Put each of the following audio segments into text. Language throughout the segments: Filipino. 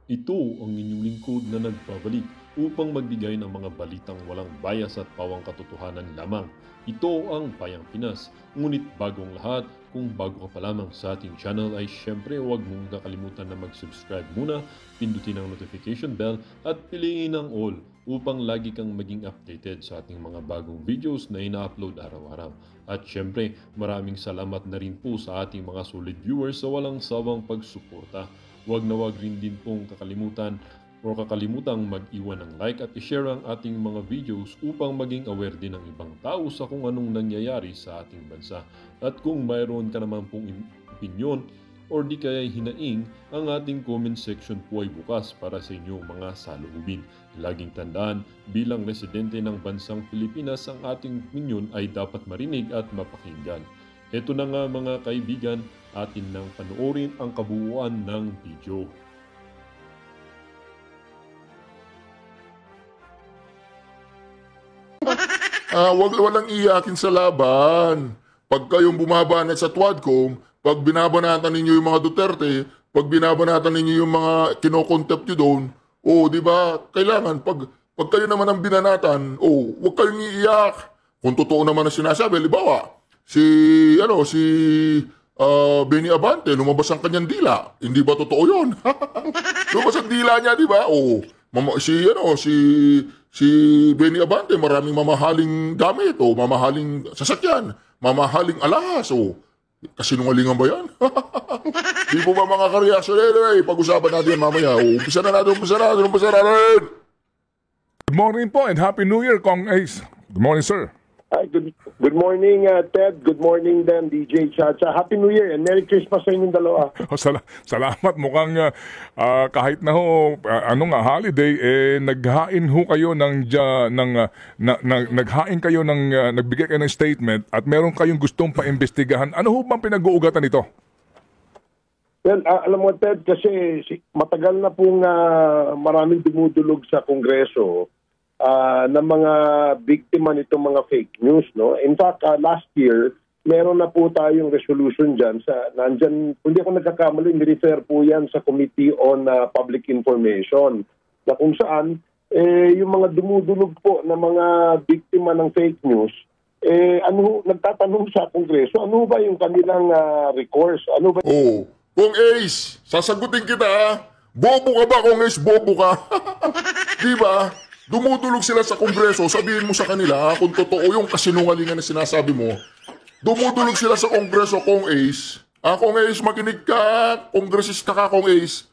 Ito ang inyong lingkod na nagbabalik upang magbigay ng mga balitang walang bias at pawang katotohanan lamang. Ito ang Payang Pinas. Ngunit bagong lahat, kung bago ka pa lamang sa ating channel ay syempre huwag mong kakalimutan na mag-subscribe muna, pindutin ang notification bell at piliin ang all upang lagi kang maging updated sa ating mga bagong videos na ina-upload araw-araw. At syempre, maraming salamat na rin po sa ating mga solid viewers sa walang sawang pagsuporta. Huwag na huwag rin din pong kakalimutang mag-iwan ng like at i-share ang ating mga videos upang maging aware din ng ibang tao sa kung anong nangyayari sa ating bansa. At kung mayroon ka naman pong opinion or di kaya hinaing, ang ating comment section po ay bukas para sa inyong mga saloobin. Laging tandaan, bilang residente ng bansang Pilipinas, ang ating opinion ay dapat marinig at mapakinggan. Ito na nga mga kaibigan, atin nang panoorin ang kabuuan ng video. Walang iyakin sa laban. Pag kayong bumabanat sa Twadcom, pag binabanatan ninyo yung mga Duterte, pag binabanatan ninyo yung mga kinokontempt nyo doon, di ba, kailangan, pag kayo naman ang binanatan, huwag kayong iiyak. Kung totoo naman ang sinasabi, halimbawa, si Benny Abante, lumabas ang kanyang dila. Hindi ba totoo yun? Lumabas ang dila niya, di ba? Si Benny Abante, maraming mamahaling gamit, mamahaling sasakyan, mamahaling alahas, kasinungalingan ba yan? Di po ba mga kareaksyon? Pag-usapan natin mamaya. Umpisa na natin. Good morning po and Happy New Year, Kong Ace. Good morning, sir. Hi, good morning, Ted. Good morning then, DJ Chacha. Happy New Year and Merry Christmas sa inyong dalawa. Salamat. Mukhang kahit na holiday, naghain ho kayo naghain kayo nagbigay kayo ng statement at meron kayong gustong paimbestigahan. Ano ho bang pinag-uugatan nito? Well, alam mo, Ted, kasi matagal na pong maraming dumudulog sa Kongreso ng mga biktima nitong mga fake news, no? In fact, last year, meron na po tayong resolution dyan. Nandyan, kung di ako nagkakamali, ni-refer po yan sa Committee on Public Information, na kung saan, yung mga dumudulog po na mga biktima ng fake news, nagtatanong sa Kongreso, ano ba yung kanilang recourse? Ano ba? Kung Ace, sasagutin kita, bobo ka ba, Kung Ace, bobo ka? Di ba? Dumudulog sila sa Kongreso, sabihin mo sa kanila, kung totoo yung kasinungalingan na sinasabi mo, dumudulog sila sa Kongreso, Kong Ace. Kong Ace, makinig ka, kongresista ka, Kong Ace.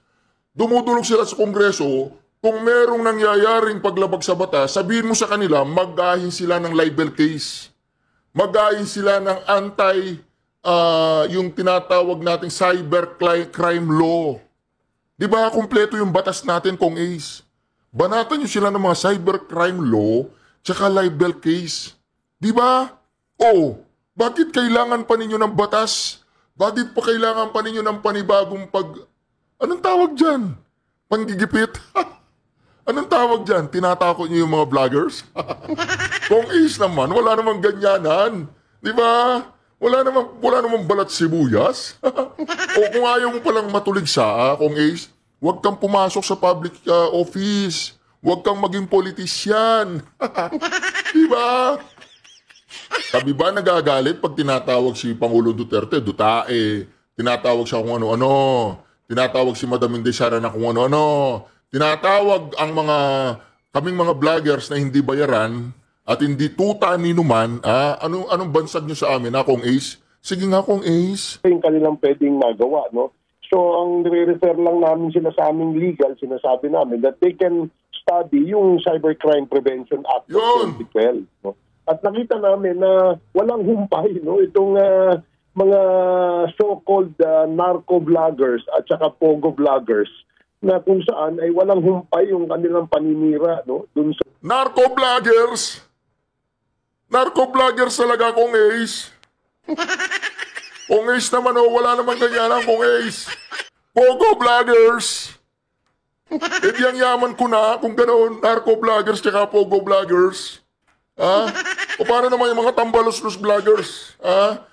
Dumudulog sila sa Kongreso, kung merong nangyayaring paglabag sa batas, sabihin mo sa kanila, mag-ahin sila ng libel case. Mag-ahin sila ng yung tinatawag nating cybercrime law. Di ba, kumpleto yung batas natin, Kong Ace? Banatan nyo sila ng mga cybercrime law tsaka libel case. Di ba? Bakit kailangan pa ninyo ng batas? Bakit pa kailangan pa ninyo ng panibagong Anong tawag dyan? Panggigipit? Anong tawag dyan? Tinatakot nyo yung mga vloggers? Kung Ace naman, wala namang ganyanan. Di ba? Wala namang balat sibuyas. Kung ayaw mo palang matulig Kung Ace, huwag kang pumasok sa public office. Huwag kang maging politisyan. Diba? Sabi ba nagagalit pag tinatawag si Pangulo Duterte, Dutae. Tinatawag siya kung ano-ano. Tinatawag si Madam Inday Sara na kung ano-ano. Tinatawag kaming mga vloggers na hindi bayaran at hindi tuta ni numan. Anong bansag nyo sa amin, Kong Ace? Sige nga, Kong Ace. Yung kanilang pwedeng magawa, no? So, ang nire-refer lang namin sila sa aming legal, sinasabi namin that they can study yung Cybercrime Prevention Act of 2012. No? At nakita namin na walang humpay, no? Itong mga so-called narco-vloggers at saka pogo-vloggers na kung saan ay walang humpay yung kanilang paninira, no? Dun sa narco-vloggers! Narco-vloggers talaga, Kong Ace! Kung Ace naman, wala naman ganyan Kung Ace. Pogo vloggers. Hindi ang yaman ko na kung ganoon, narco vloggers tsaka pogo vloggers. O paano naman yung mga tambalos-los vloggers?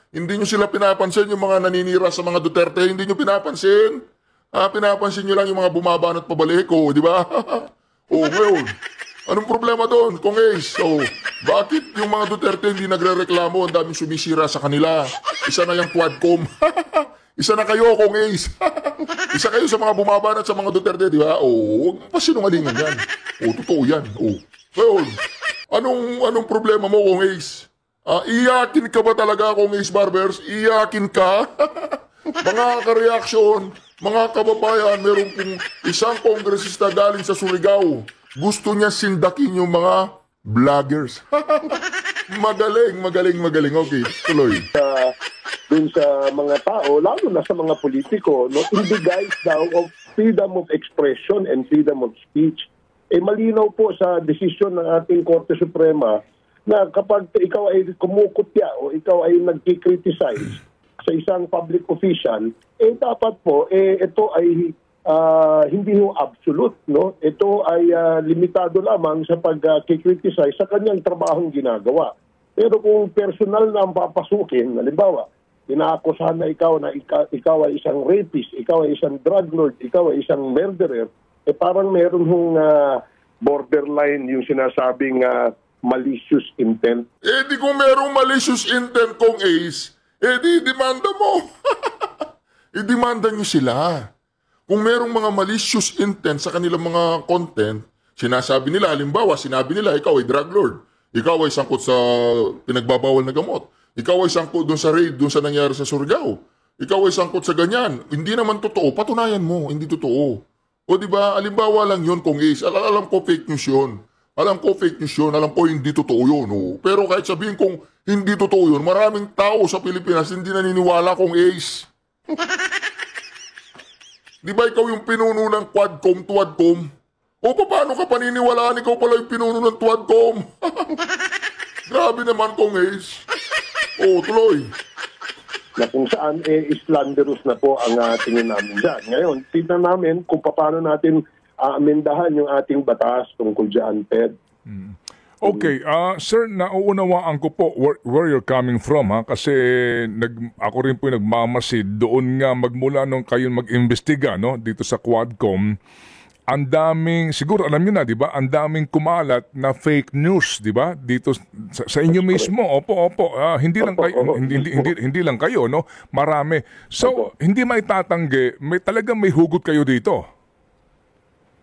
Hindi nyo sila pinapansin, yung mga naninira sa mga Duterte, hindi nyo pinapansin. Pinapansin nyo lang yung mga bumabanat pabalik ko, di ba? Ngayon, anong problema doon, Kong Ace? Bakit yung mga Duterte hindi nagre-reklamo? Ang daming sumisira sa kanila. Isa na yung Quadcom. Isa na kayo, Kong Ace. Isa kayo sa mga bumabanat sa mga Duterte, di ba? Huwag pasinungalingan yan. Totoo yan. Ngayon, anong problema mo, Kong Ace? Iyakin ka ba talaga, Kong Ace Barbers? Iyakin ka? Mga ka-reaksyon, mga kababayan, meron pong isang kongresista galing sa Surigao. Gusto niya sindakin yung mga vloggers. Magaling. Okay, tuloy. Dun sa mga tao, lalo na sa mga politiko, no, in the guise daw of freedom of expression and freedom of speech, malinaw po sa desisyon ng ating Korte Suprema na kapag ikaw ay kumukutya o ikaw ay nagki-criticize sa isang public official, dapat po ito ay hindi ho absolute, no? Ito ay limitado lamang sa pag-criticize sa kanyang trabahong ginagawa. Pero kung personal na ang papasukin, halimbawa, inaakusahan na ikaw ay isang rapist, ikaw ay isang drug lord, ikaw ay isang murderer, parang meron hong borderline yung sinasabing malicious intent. Di kung merong malicious intent, Kong Ace, di demanda mo. I-demanda nyo sila. Kung merong mga malicious intent sa kanilang mga content, sinasabi nila, halimbawa, sinabi nila, ikaw ay drug lord, ikaw ay sangkot sa pinagbabawal na gamot, ikaw ay sangkot doon sa raid, doon sa nangyari sa Surigao, ikaw ay sangkot sa ganyan, hindi naman totoo, patunayan mo, hindi totoo. O diba, halimbawa lang yun, Kong Ace, alam ko fake news yun. Alam ko fake news yun, alam ko hindi totoo yun. Pero kahit sabihin kong hindi totoo yun, maraming tao sa Pilipinas hindi naniniwala, Kong Ace. Di ba ikaw yung pinuno ng Quadcom, Tuadcom? Paano ka paniniwalaan ikaw pala yung pinuno ng Tuadcom? Grabe naman, Kong Ace. Tuloy. Na kung saan, slanderous na po ang tingin namin dyan. Ngayon, tignan namin kung paano natin amendahan yung ating batas tungkol dyan, Ted. Okay, sir, nauunawaan ko po where you're coming from, ha? Kasi ako rin po yung nagmamasid doon nga magmula nung kayo mag-imbestiga, no, dito sa Quadcom. Ang daming, siguro alam niyo na, di ba? Ang daming kumalat na fake news, di ba? Dito sa inyo mismo. Opo. Hindi lang kayo, hindi lang kayo, no? Marami. So, hindi maitatanggi, talagang may hugot kayo dito.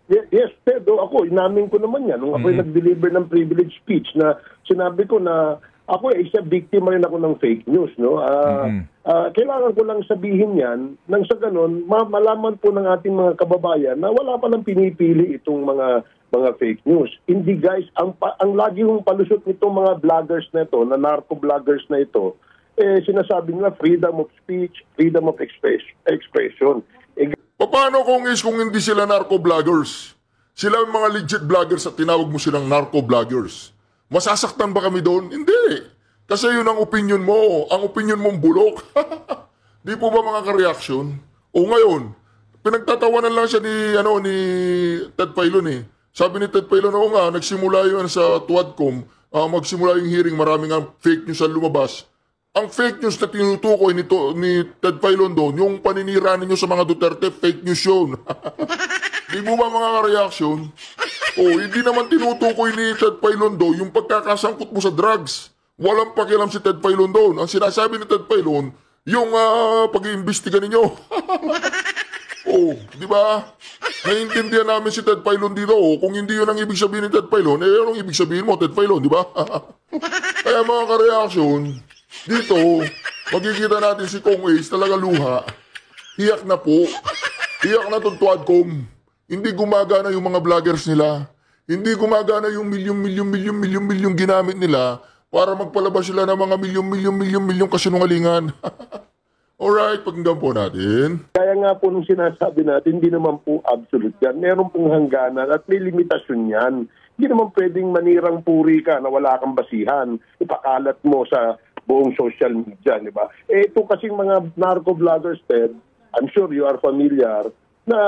Yes, Pedro, ako, inamin ko naman yan. Nung ako nag-deliver ng privilege speech na sinabi ko na ako isa victim rin ako ng fake news. No? Kailangan ko lang sabihin yan nang sa ganun, malaman po ng ating mga kababayan na wala palang pinipili itong mga fake news. Hindi guys, ang lagi yung palusot nitong mga vloggers na ito, na narco-vloggers na ito, sinasabi nila freedom of speech, freedom of expression. Paano kung hindi sila narco-vloggers? Sila yung mga legit vloggers at tinawag mo silang narco-vloggers. Masasaktan ba kami doon? Hindi. Kasi yun ang opinion mo. Ang opinion mong bulok. Di po ba mga ka-reaction? Ngayon, pinagtatawanan lang siya ni Ted Pailon eh. Sabi ni Ted Pailon, nagsimula yun sa Tuadcom. Magsimula yung hearing, maraming fake news ang lumabas. Ang fake news na tinutukoy ni Ted Pailon doon, yung paninira ninyo sa mga Duterte, fake news yun. Di mo ba mga reaction? Hindi naman tinutukoy ni Ted Pailon doon yung pagkakasangkot mo sa drugs. Walang pakialam si Ted Pailon doon. Ang sinasabi ni Ted Pailon, yung pag-iimbestiga ninyo. Di ba? Naiintindihan namin si Ted Pailon dito. Kung hindi yun ang ibig sabihin ni Ted Pailon, anong ibig sabihin mo, Ted Pailon, di ba? Kaya mga ka-reaction, dito, magkikita natin si Kong Ace talaga luha. Hiyak na po. Hiyak na itong Tuadcom. Hindi gumagana yung mga vloggers nila. Hindi gumagana yung milyon ginamit nila para magpalabas sila ng mga milyon kasinungalingan. Alright, pakinggan po natin. Kaya nga po nung sinasabi natin, hindi naman po absolute yan. Meron pong hangganan at may limitasyon yan. Hindi naman pwedeng manirang puri ka na wala kang basihan. Ipakalat mo sa buong social media, di ba? Ito kasing mga narco-vloggers, Ted, I'm sure you are familiar, na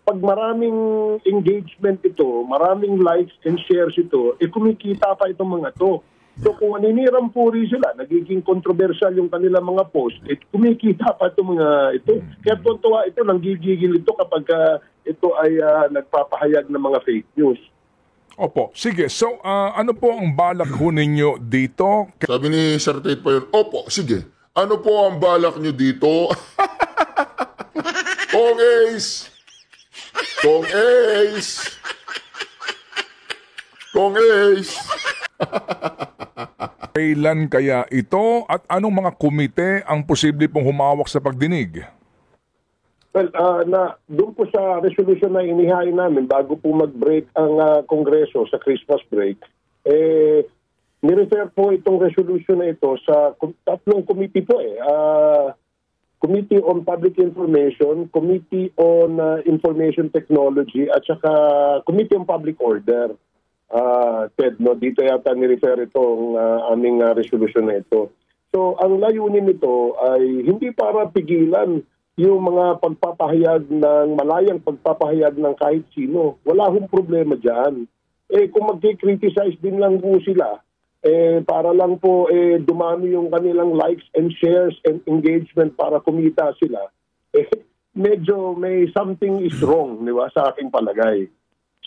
pag maraming engagement ito, maraming likes and shares ito, kumikita pa itong mga to. So kung naninirampury sila, nagiging controversial yung kanilang mga post, kumikita pa itong mga ito. Kaya tuntua ito, nanggigigil ito kapag ito ay nagpapahayag ng mga fake news. Opo. Sige. So, ano po ang balak ho ninyo dito? Sabi ni Sir Tate pa yun, opo, sige. Ano po ang balak nyo dito? Kong Ace! Kong Ace! Kong Ace! Kailan kaya ito at anong mga komite ang posible pong humawak sa pagdinig? Well, doon po sa resolution na inihain namin bago po mag-break ang Kongreso sa Christmas break, nirefer po itong resolution na ito sa tatlong committee po Committee on Public Information, Committee on Information Technology, at saka Committee on Public Order. Ted, no, dito yata nirefer itong aming resolution na ito. So, ang layunin nito ay hindi para pigilan yung mga pagpapahayag ng malayang pagpapahayag ng kahit sino. Wala hong problema dyan. Kung mag-criticize din lang po sila, para lang po dumami yung kanilang likes and shares and engagement para kumita sila, medyo may something is wrong, di ba, sa aking palagay.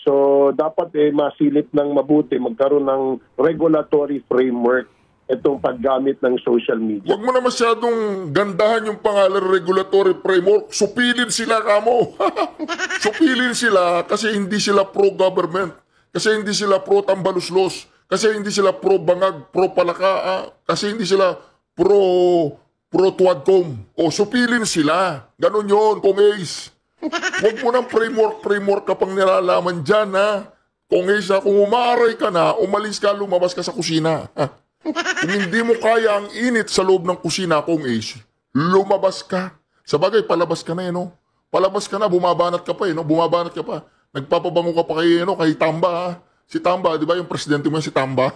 So, dapat masilip ng mabuti, magkaroon ng regulatory framework itong paggamit ng social media. Huwag mo na masyadong gandahan yung pangalan regulatory framework. Supilin sila, kamo. Supilin sila kasi hindi sila pro-government. Kasi hindi sila pro-tambaluslos. Kasi hindi sila pro-bangag, pro-palaka. Kasi hindi sila pro-tuadcom. O, supilin sila. Ganon yun, Kong Ace. Huwag mo ng framework ka pang nilalaman dyan, ha? Kung isa, kung umaaray ka na, umalis ka, lumabas ka sa kusina. Kung hindi mo kaya ang init sa loob ng kusina, Kung Ace, lumabas ka. Sabagay, palabas ka na, no? Palabas ka na, bumabanat ka pa, no? Bumabanat ka pa. Nagpapabango ka pa kay, kay Tamba, ha? Si Tamba, di ba yung presidente mo si Tamba?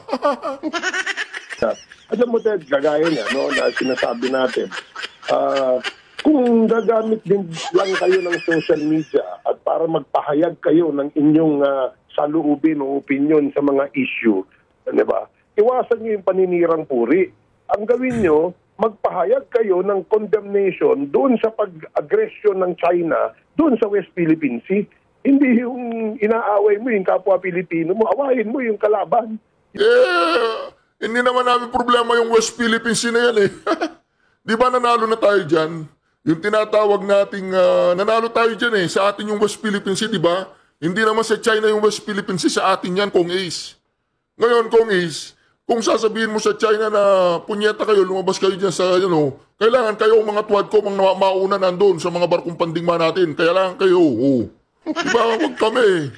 Alam mo, Ted, kagaya niya, no, na sinasabi natin, kung gagamit din lang kayo ng social media at para magpahayag kayo ng inyong saloobin o opinion sa mga issue, di ba? Iwasan nyo yung paninirang puri. Ang gawin nyo, magpahayag kayo ng condemnation doon sa pag-aggression ng China doon sa West Philippine Sea. Hindi yung inaaway mo yung kapwa Pilipino mo, awayin mo yung kalaban. Hindi naman namin problema yung West Philippine Sea na yan, Di ba nanalo na tayo dyan? Yung tinatawag nating, nanalo tayo dyan, sa atin yung West Philippine Sea, di ba? Hindi naman sa China yung West Philippine Sea, sa atin yan, Kong Ace. Ngayon, Kong Ace, kung sasabihin mo sa China na punyeta kayo, lumabas kayo dyan sa, kailangan kayo mga tuwadcom ang mauna nandun sa mga barkong pandigma natin. Kailangan kayo, Di ba? Huwag kami.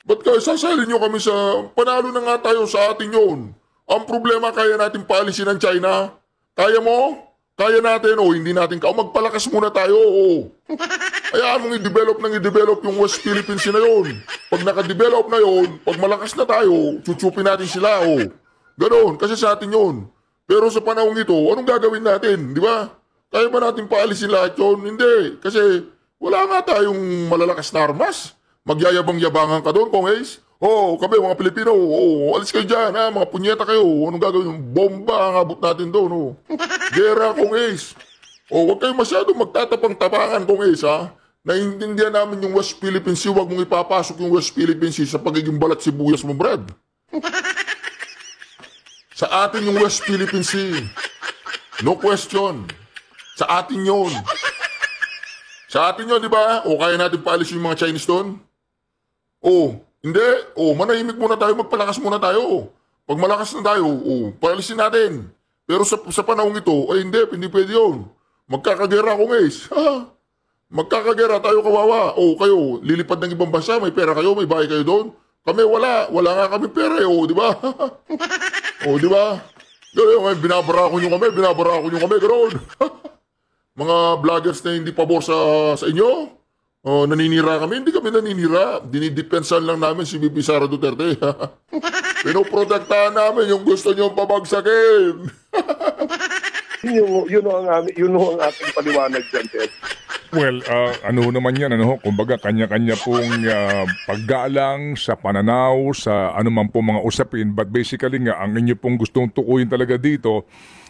Ba't kayo sasalin nyo kami sa, panalo na nga tayo sa atin yun. Ang problema, kaya natin paalisin ng China? Kaya mo? Kaya natin, hindi natin magpalakas muna tayo, Hayaan mong i-develop yung West Philippine Sea na yun. Pag naka-develop na yun, pag malakas na tayo, chuchupin natin sila, Ganon, kasi sa atin yun. Pero sa panahon ito, anong gagawin natin, di ba? Kaya ba natin paalisin lahat yun? Hindi, kasi wala nga tayong malalakas na armas. Magyayabang-yabangan ka doon, Kong Ace. Kami mga Pilipino, alis kayo dyan, mga punyeta kayo. Anong gagawin? Bomba ang abot natin doon, Gera, Kong Ace. Huwag kayo masyadong magtatapang-tapangan, Kong Ace, Naiintindihan namin yung West Philippine Sea, huwag mong ipapasok yung West Philippine Sea sa pagiging balat sibuyas mo, Brad. Sa atin yung West Philippine Sea. No question. Sa atin yun. Sa atin yun, di ba? Kaya natin paalis yung mga Chinese doon? Hindi. Manahimik muna tayo, magpalakas muna tayo. Pag malakas na tayo, paalisin natin. Pero sa panahon ito, hindi pwede yun. Magkakagera, Kong Ace. Magkakagera tayo, kawawa. Kayo, lilipad ng ibang bansa, may pera kayo, may bahay kayo doon. Kami wala nga kami pera, di ba? Di ba? Binabarako nyo kami, gano'n. Mga vloggers na hindi pabor sa inyo, naninira kami, hindi kami naninira. Dinidepensan lang namin si VP Sara Duterte. Pinoprotektahan namin yung gusto nyo pabagsakin. Yun ang ating paliwanag dyan, Ted. Well, ano naman yan, ano, kumbaga kanya-kanya pong paggalang sa pananaw, sa anuman po mga usapin. But basically nga, ang inyo pong gustong tukuyin talaga dito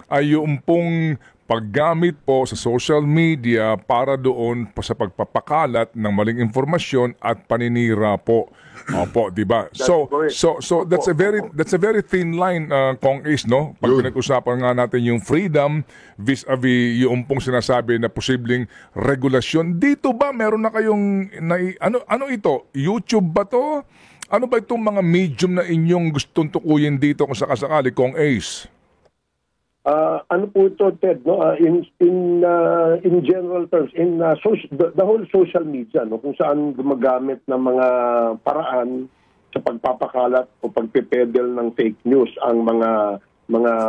ay yung pong paggamit po sa social media para doon pa sa pagpapakalat ng maling informasyon at paninira po. Opo, 'di ba? So that's a very thin line, Kong Ace, no? Pag Yun. pinag-usapan nga natin yung freedom vis-a-vis yung pong sinasabi na posibleng regulasyon. Dito ba meron na kayong ano ito? YouTube ba 'to? Ano ba itong mga medium na inyong gustong tukuyin dito kung sakasakali, Kong Ace? Ano po ito, Ted, no? In general terms, the whole social media, no, kung saan gumagamit ng mga paraan sa pagpapakalat o pagpepedel ng fake news ang mga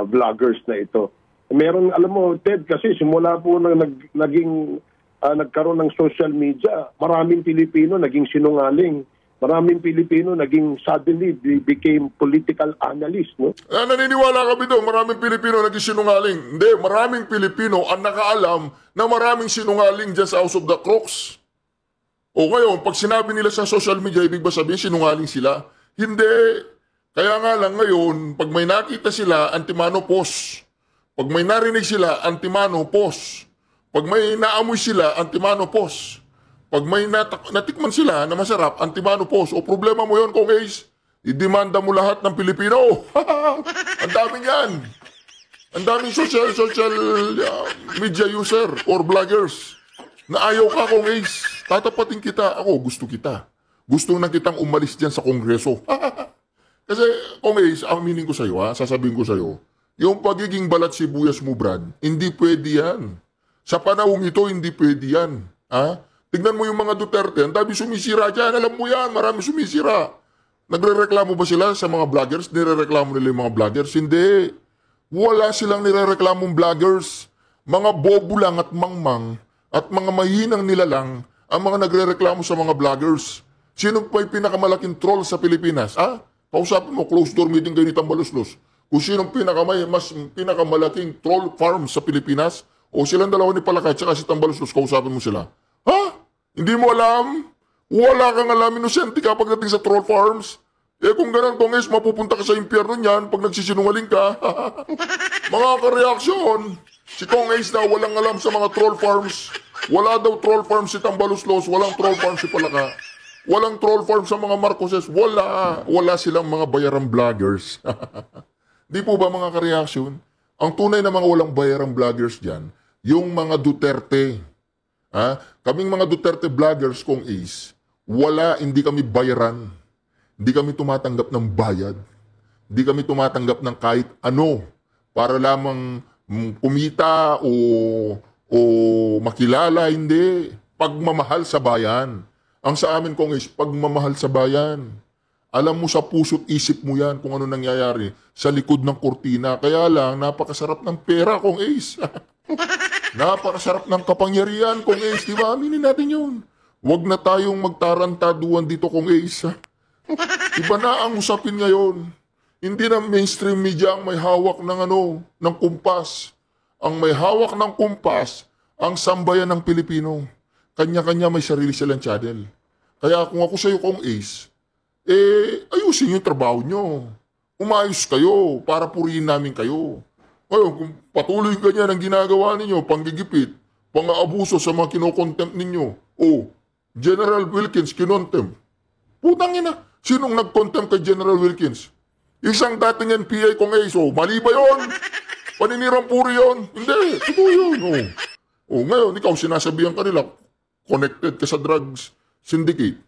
vloggers na ito. Meron, alam mo, Ted, kasi simula po nang nagkaroon ng social media, maraming Pilipino naging sinungaling. Maraming Pilipino naging suddenly became political analyst, no? Naniniwala kami doon, maraming Pilipino naging sinungaling. Hindi, maraming Pilipino ang nakaalam na maraming sinungaling dyan sa House of the Crooks. O ngayon, pag sinabi nila sa social media, ibig ba sabihin sinungaling sila? Hindi. Kaya nga lang ngayon, pag may nakita sila, antimano post. Pag may narinig sila, antimano post. Pag may naamoy sila, antimano post. Pag may natikman sila na masarap, antimano post. O problema mo yun, Kong Ace. I-demanda mo lahat ng Pilipino. Ang dami yan. Ang daming social media user or vloggers na ayaw ka, Kong Ace. Tatapatin kita. Ako, gusto kita. Gusto na kitang umalis dyan sa Kongreso. Kasi, Kong Ace, ang meaning ko sa'yo, sasabihin ko sa'yo, yung pagiging balat sibuyas mo, Brad, hindi pwede yan. Sa panahong ito, hindi pwede yan. Tignan mo yung mga Duterte, ang dami sumisira dyan, alam mo yan, marami sumisira. Nagre-reklamo ba sila sa mga vloggers? Nire-reklamo nila yung mga vloggers? Hindi. Wala silang nire-reklamong vloggers. Mga bobo lang at mangmang at mga mahinang nilalang ang mga nagre-reklamo sa mga vloggers. Sino pa yung pinakamalaking troll sa Pilipinas? Pausapin mo, closed door meeting kayo ni Tambaluslos. Kung sino pinakamalaking troll farm sa Pilipinas, o silang dalawa ni Palakay at si Tambaluslos, kausapin mo sila. Hindi mo alam? Wala kang alam, inosente ka pagdating sa troll farms. Kung ganun, Kong Ace, mapupunta ka sa impyerno niyan pag nagsisinungaling ka. Mga kareaksyon, si Kong Ace na walang alam sa mga troll farms. Wala daw troll farms si Tambaluslos, walang troll farms si Palaka. Walang troll farms sa mga Marcoses, wala. Wala silang mga bayarang vloggers. Di po ba mga kareaksyon? Ang tunay na mga walang bayarang vloggers dyan, yung mga Duterte. Kaming mga Duterte vloggers, Kong Ace, hindi kami bayaran. Hindi kami tumatanggap ng bayad. Hindi kami tumatanggap ng kahit ano para lamang kumita o makilala, hindi. Pagmamahal sa bayan. Ang sa amin, Kong Ace, pagmamahal sa bayan. Alam mo sa puso't isip mo yan kung ano nangyayari sa likod ng kurtina. Kaya lang, napakasarap ng pera, Kong Ace. Napakasarap ng kapangyarihan, Kong Ace. Diba? Aminin natin yun. Huwag na tayong magtarantaduan dito, Kong Ace. Iba na ang usapin ngayon. Hindi na mainstream media ang may hawak ng kumpas. Ang may hawak ng kumpas, ang sambayan ng Pilipino. Kanya-kanya may sarili silang channel. Kaya kung ako sa'yo, Kong Ace, ayusin yung trabaho nyo. Umayos kayo para purihin namin kayo. Ngayon, kung patuloy ganyan ang ginagawa ninyo, panggigipit, pang-aabuso sa mga kinokontempt ninyo, General Wilkins kinontempt. Putang ina, sinong nag-contempt kay General Wilkins? Isang dating NPA, Kong Ace, mali ba yun? Paninirang puri yun? Hindi, totoo yun. Ngayon, ikaw sinasabihan ka nila, connected ka sa drugs syndicate.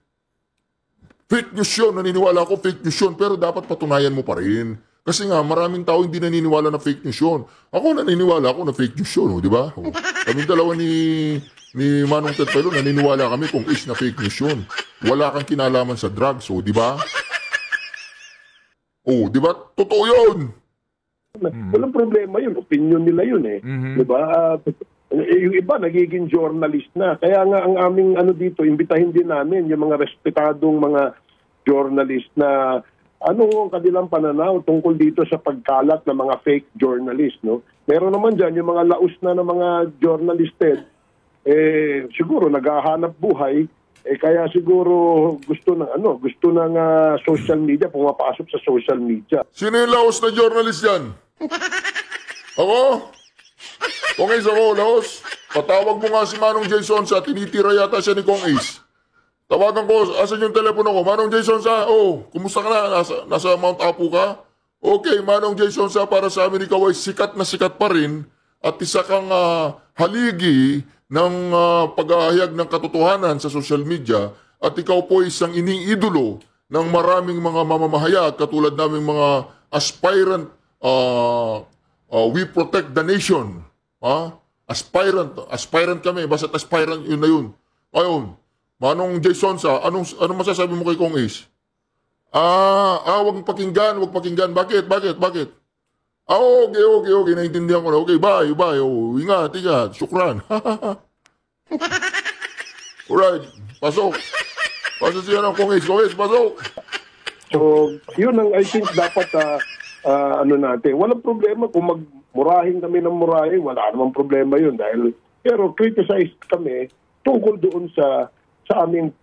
Fake news yun, naniniwala ako fake news yun, pero dapat patunayan mo pa rin. Kasi nga, maraming tao hindi naniniwala na fake news yun. Ako naniniwala ako na fake news yun, di ba? Kaming dalawa ni Manong Ted Pelo, naniniwala kami kung is na fake news yun. Wala kang kinalaman sa drugs, di ba? Di ba? Totoo yun! Walang problema yun. Opinion nila yun eh. Di ba? Yung iba nagiging journalist na. Kaya nga ang aming dito, imbitahin din namin yung mga respetadong mga journalist na ano ang kanilang pananaw tungkol dito sa pagkalat ng mga fake journalist, no? Meron naman diyan yung mga laos na ng mga journalisted, siguro naghahanap buhay, kaya siguro gusto ng social media, pumapasok sa social media. Sino yung laos na journalist yan? Ako? Kong Ace ako, laos. Patawag mo nga si Manong Jason sa tinitira yata siya ni Kong Ace. Tawagan ko, asan yung telepono ko? Manong Jason sa, kumusta ka na? Nasa Mount Apu ka? Okay, Manong Jason sa, para sa amin ikaw ay sikat na sikat pa rin at isa kang haligi ng paghahayag ng katotohanan sa social media at ikaw po isang iniidolo ng maraming mga mamamahayag katulad naming mga aspirant We Protect the Nation. Aspirant kami, basta't aspirant yun na yun. Ayun. Manong Jason sa, anong masasabi mo kay Kong Ace? Wag pakinggan. Bakit? Okay. Naintindihan ko na. Okay, bye. Ingat. Syukran. Alright, pasok. Pasok siya ng Kong Ace, pasok. So, yun ang I think dapat natin. Walang problema kung magmurahin kami ng murahin. Wala namang problema yun. Pero criticize kami tungkol doon sa aming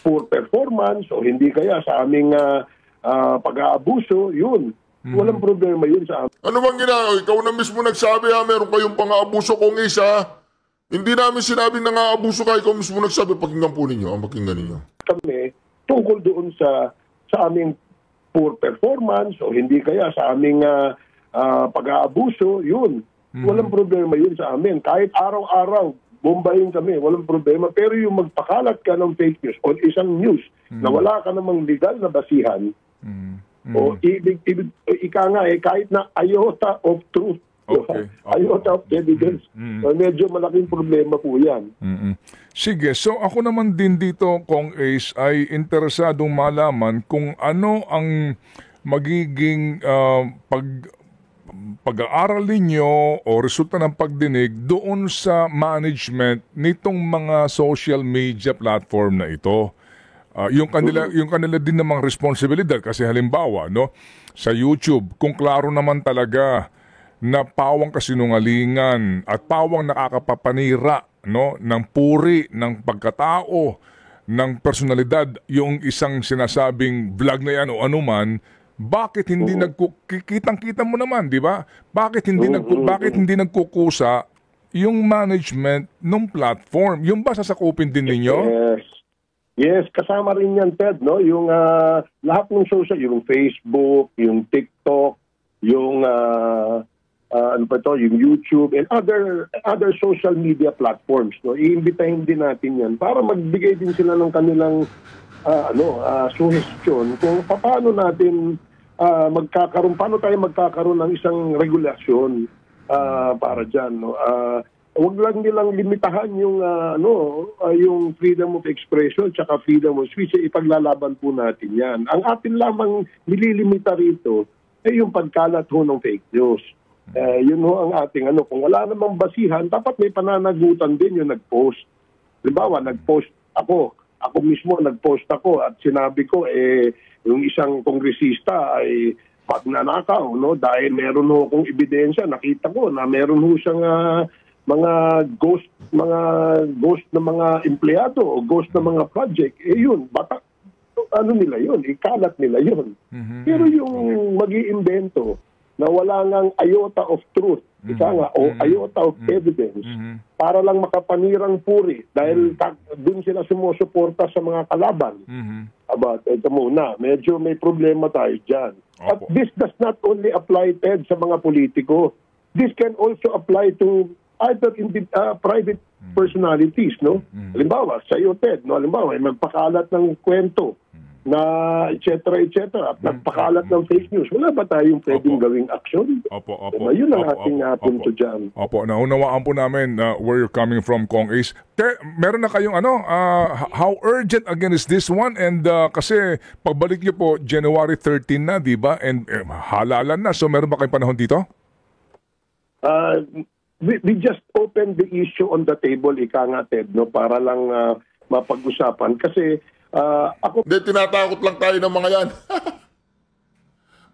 poor performance o hindi kaya sa aming pag-aabuso, yun. Walang problema yun sa amin. Ano bang ginagawa? Ikaw na mismo nagsabi meron kayong pang-aabuso Kong Ace Hindi namin sinabing nang-aabuso ka, ikaw mismo nagsabi, pakinggan po ninyo, pakinggan ninyo. Kami tungkol doon sa aming poor performance o hindi kaya sa aming pag-aabuso, yun. Walang problema yun sa amin. Kahit araw-araw, bombayin kami, walang problema. Pero yung magpakalat ka ng fake news o isang news na wala ka namang legal na basihan, o ika nga kahit na iota of truth, iota of evidence, medyo malaking problema po yan. Sige, so ako naman din dito, Kong Ace, ay interesadong malaman kung ano ang magiging pag-aaral ninyo o resulta ng pagdinig doon sa management nitong mga social media platform na ito. Yung kanila din namang responsibilidad kasi halimbawa, no, sa YouTube, kung klaro naman talaga na pawang kasinungalingan at pawang nakakapapanira, no, ng puri, ng pagkatao, ng personalidad yung isang sinasabing vlog na yan o anuman, bakit hindi kitang-kita mo naman, di ba? Bakit hindi nagkukusa yung management ng platform? Yung ba sasakupin din ninyo? Yes, kasama rin yan, Ted, no? Yung lahat ng social, yung Facebook, yung TikTok, yung yung YouTube and other social media platforms, no? Iimbitahin din natin yan para magbigay din sila ng kanilang suggestion kung paano natin paano tayo magkakaroon ng isang regulasyon para diyan, no? Wag lang nilang limitahan yung yung freedom of expression at freedom of speech, ipaglalaban po natin 'yan. Ang atin lamang nililimita rito ay yung pagkalat ho ng fake news. Yun ho ang ating kung wala namang basihan, dapat may pananagutan din yung nag-post. Halimbawa, nag-post ako mismo nag-post ako at sinabi ko yung isang kongresista ay pagnanakaw, no, dahil meron ho akong ebidensya, nakita ko na meron ho siyang mga ghost na mga empleyado o ghost na mga project, yun, nila yun, ikalat nila yun. Pero yung mag-iimbento na wala ngang iota of truth, iota of evidence, para lang makapanirang puri dahil dun sila sumusuporta sa mga kalaban. Ito muna, medyo may problema tayo dyan. At this does not only apply, Ted, sa mga politiko. This can also apply to either private personalities, no? Halimbawa, sa iyo, Ted, no? Halimbawa, magpakalat ng kwento na etc. at nagpakalat ng fake news. Wala ba tayong pwedeng gawing action? Opo. Yun ang ating punto dyan. Opo, naunawaan po namin where you're coming from, Kong Ace. Meron na kayong how urgent again is this one? And kasi pagbalik niyo po, January 13 na, di ba? And halalan na. So meron ba kayong panahon dito? We just opened the issue on the table, ika nga, Ted, no? Para lang mapag-usapan. Kasi ako... Hindi, tinatakot lang tayo ng mga yan.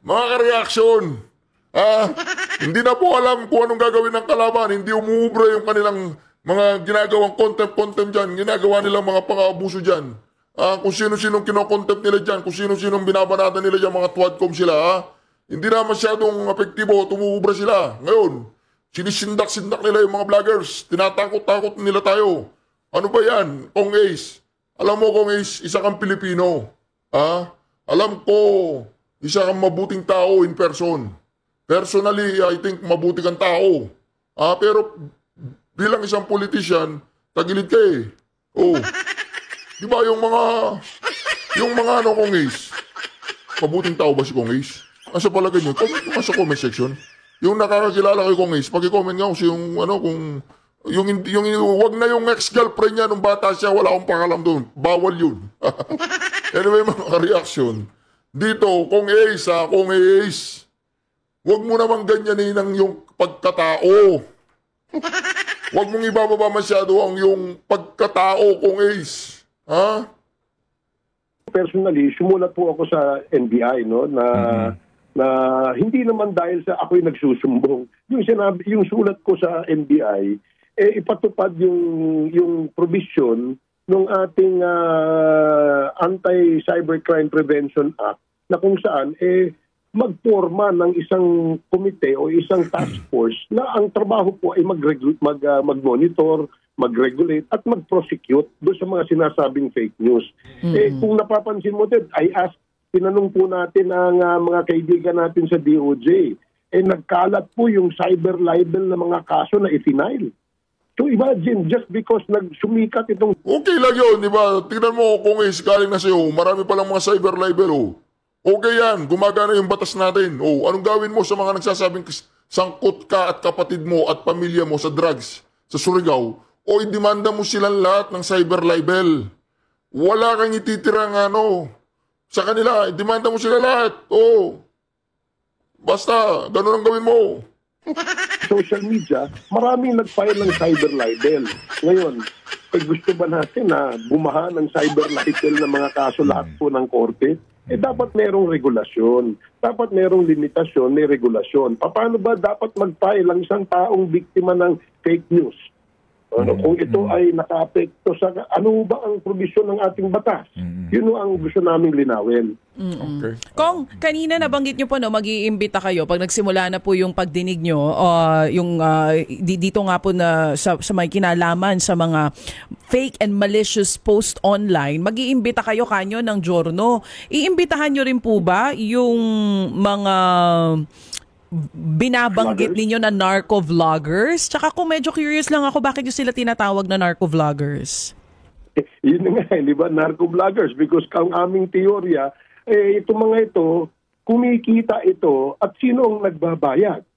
mga ka-reaction, hindi na po alam kung anong gagawin ng kalaban. Hindi umuubra yung kanilang mga ginagawang contempt dyan. Ginagawa nilang mga pang-abuso dyan. Kung sino-sinong kinokontempt nila dyan, kung sino-sinong binabanatan nila dyan, mga tuwadcom sila, hindi na masyadong epektibo, tumuubra sila. Ngayon, sinisindak-sindak nila yung mga vloggers. Tinatakot-takot nila tayo. Ano ba yan, Kong Ace? Alam mo, Kong Ace, isa kang Pilipino. Alam ko, isa kang mabuting tao in person. Personally, I think mabuti kang tao. Pero bilang isang politician, tagilid ka eh. Oh. Di ba yung mga ano, Kong Ace? Mabuting tao ba si Kong Ace? Asa palagay nyo? Comment mo sa comment section. Yung nakakakilala kay Kong Ace, pag-comment nga kung wag na yung ex-girlfriend niya nung bata siya, wala akong pakalam doon. Bawal yun. Anyway, mga reaction. Dito, Kong Ace, Kong Ace. Wag mo naman ganyanin ang yung pagkatao. Wag mong ibababa masyado ang yung pagkatao, Kong Ace. Personally, sumulat po ako sa NBI, no, na hindi naman dahil sa ako'y nagsusumbong. Yung sulat ko sa NBI, ipatupad yung provision ng ating Anti-Cybercrime Prevention Act na kung saan magporma ng isang komite o isang task force na ang trabaho po ay mag-monitor, mag-regulate at mag-prosecute doon sa mga sinasabing fake news. Kung napapansin mo, Ted, tinanong po natin ang mga kaibigan natin sa DOJ. Nagkalat po yung cyber libel na mga kaso na i-file. So imagine, just because nagsumikat itong... Okay lang yun, di ba? Tingnan mo kung galing na sa'yo, marami palang mga cyber libel, oh. Okay yan, gumagana yung batas natin. Oh, anong gawin mo sa mga nagsasabing sangkot ka at kapatid mo at pamilya mo sa drugs, sa Surigao? O idemanda mo silang lahat ng cyber libel. Wala kang ititirang sa kanila, idemanda mo sila lahat. Oh. Basta, ganun ang gawin mo. Social media, maraming nag-file ng cyber libel. Ngayon, gusto ba natin na bumaha ng cyber libel ng mga kaso lahat po ng korte? Dapat merong regulasyon. Dapat merong limitasyon, may regulasyon. Paano ba dapat mag-file ang isang taong biktima ng fake news? Kung ito ay naka-apekto sa ano ba ang probisyon ng ating batas? Yun ang gusto naming linawin. Okay. Kong, kanina nabanggit nyo po mag-iimbita kayo pag nagsimula na po yung pagdinig nyo, dito nga po na sa may kinalaman sa mga fake and malicious post online, mag-iimbita kayo kanyo ng Giorno. Iimbitahan nyo rin po ba yung mga binabanggit ninyo na narco-vloggers? Tsaka kung medyo curious lang ako, bakit yung sila tinatawag na narco-vloggers? Yun nga, di ba? Narco-vloggers. Because ang aming teorya, itong mga ito, kumikita ito at sino ang nagbabayad?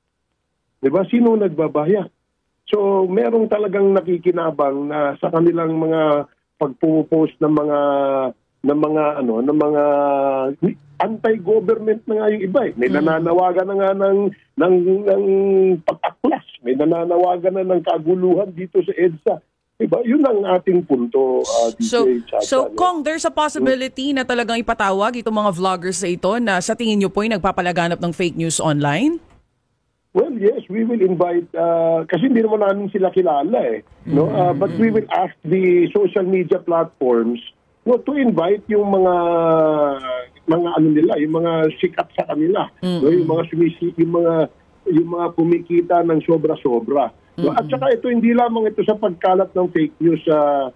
Di ba? Sino ang nagbabayad? So, merong talagang nakikinabang na sa kanilang mga pagpo-post ng mga anti-government na nga yung iba. May nananawagan na nga ng pag-aklas. May nananawagan na ng kaguluhan dito sa EDSA. Diba? Yun ang ating punto, DJ Chacha. So, Kong, there's a possibility na talagang ipatawag itong mga vloggers na ito na sa tingin nyo po ay nagpapalaganap ng fake news online? Well, yes, we will invite, kasi hindi naman namin sila kilala no? But we will ask the social media platforms to invite yung mga yung mga sikat sa kanila, no? Yung mga kumikita ng sobra-sobra. No? At saka ito, hindi lamang ito sa pagkalat ng fake news sa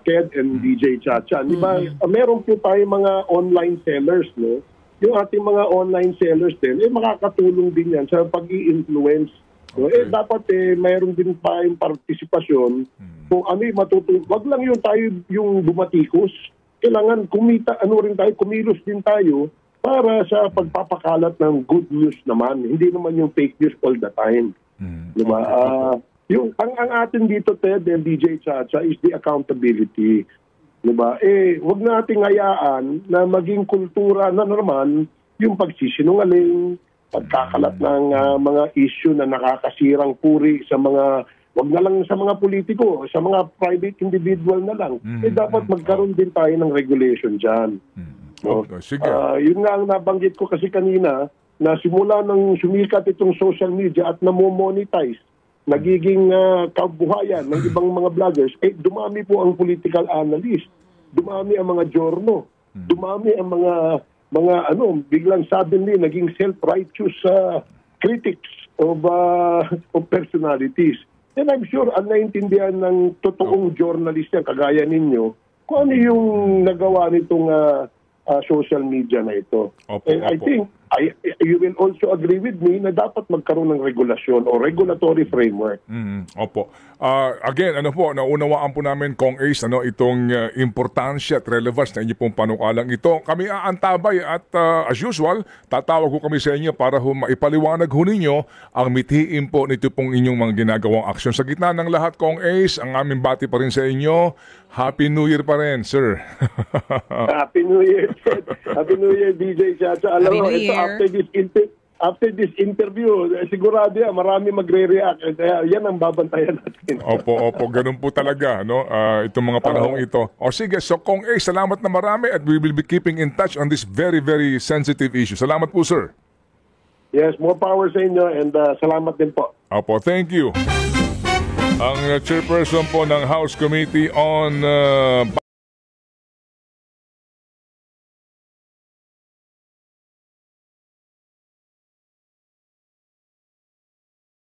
Ted and DJ Chacha. Di ba, meron po tayo mga online sellers, no? Yung ating mga online sellers din, makakatulong din yan sa pag-i-influence. No? Dapat mayroon din tayong partisipasyon kung ano yung matutulong. Wag lang yung tayo yung bumatikos. Kailangan kumilos din tayo para sa pagpapakalat ng good news naman. Hindi naman yung fake news all the time. Diba? Ang atin dito, Ted and DJ Chacha, is the accountability. Diba? Wag nating hayaan na maging kultura na naman yung pagsisinungaling, pagkakalat ng mga issue na nakakasirang puri sa mga, wag na lang sa mga politiko, sa mga private individual na lang. Dapat magkaroon din tayo ng regulation dyan. No? Okay, sige. Yun nga ang nabanggit ko kasi kanina, na simula nang sumikat itong social media at namo-monetize, nagiging kabuhayan ng ibang mga vloggers, dumami po ang political analyst, dumami ang mga journal, dumami ang mga biglang suddenly naging self-righteous critics of personalities. And I'm sure ang naintindihan ng totoong journalist yan, kagaya ninyo, kung ano yung nagawa nitong social media na ito. And I think you will also agree with me na dapat magkaroon ng regulasyon o regulatory framework. Opo. Again, naunawaan po namin, Kong Ace, itong importansya at relevance na inyo pong panukalang ito. Kami aantabay at as usual, tatawag ko kami sa inyo para maipaliwanag ho ninyo ang mithiin po nito pong inyong mga ginagawang aksyon. Sa gitna ng lahat, Kong Ace, ang aming bati pa rin sa inyo. Happy New Year pa rin, sir. Happy New Year. Happy New Year, DJ Chacha. Alam mo, after this interview, sigurado yan, marami magre-react. Yan ang babantayan natin. Opo, ganun po talaga, itong mga panahong ito. O sige, so Kong A, salamat na marami at we will be keeping in touch on this very, very sensitive issue. Salamat po, sir. Yes, more power sa inyo and salamat din po. Opo, thank you. Ang chairperson po ng House Committee on